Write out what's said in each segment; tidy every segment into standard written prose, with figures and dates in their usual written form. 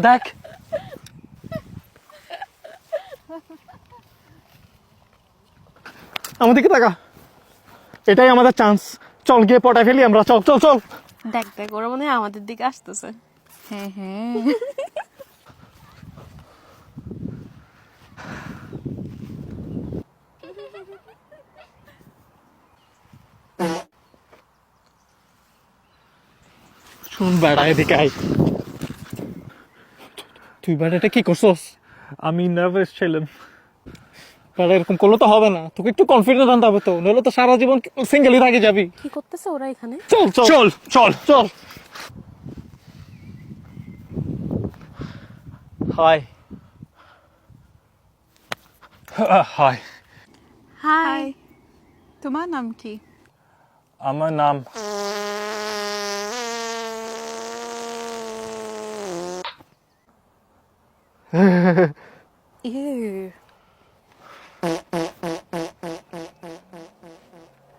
দেখ আমাদেরকে টাকা, এটাই আমাদের চান্স। চল গিয়ে পটায় ফেলি আমরা, চল চল চল। দেখ দেখ ওরা মনে হয় আমাদের দিকে আসতেছে। হ্যাঁ হ্যাঁ শুন বেড়া, এদিকে আয়। তুই বেড়া এটা কি করছস? আমি নার্ভাস ছিলাম বেড়া, এরকম করলে তো হবে না, তোকে একটু কনফিডেন্স আনতে হবে তো, নইলে তো সারা জীবন সিঙ্গেলই থাকি যাবি। কি করতেছে ওরা এখানে? চল চল চল চল চল। Hi hi, hi. তোমার নাম কি? আমার নাম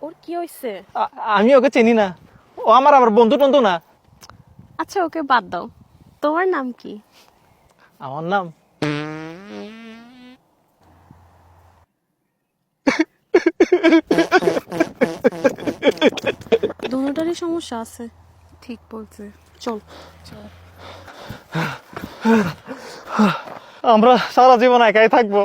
ওর কি হইছে? আমি ওকে চিনি না, ও আমার আবার বন্ধু টন্ধু না। আচ্ছা ওকে বাদ দাও, তোমার নাম কি? আমার নাম দুটোটারই সমস্যা আছে। ঠিক বলছে। চল। আমরা সারা জীবন একাই থাকবো।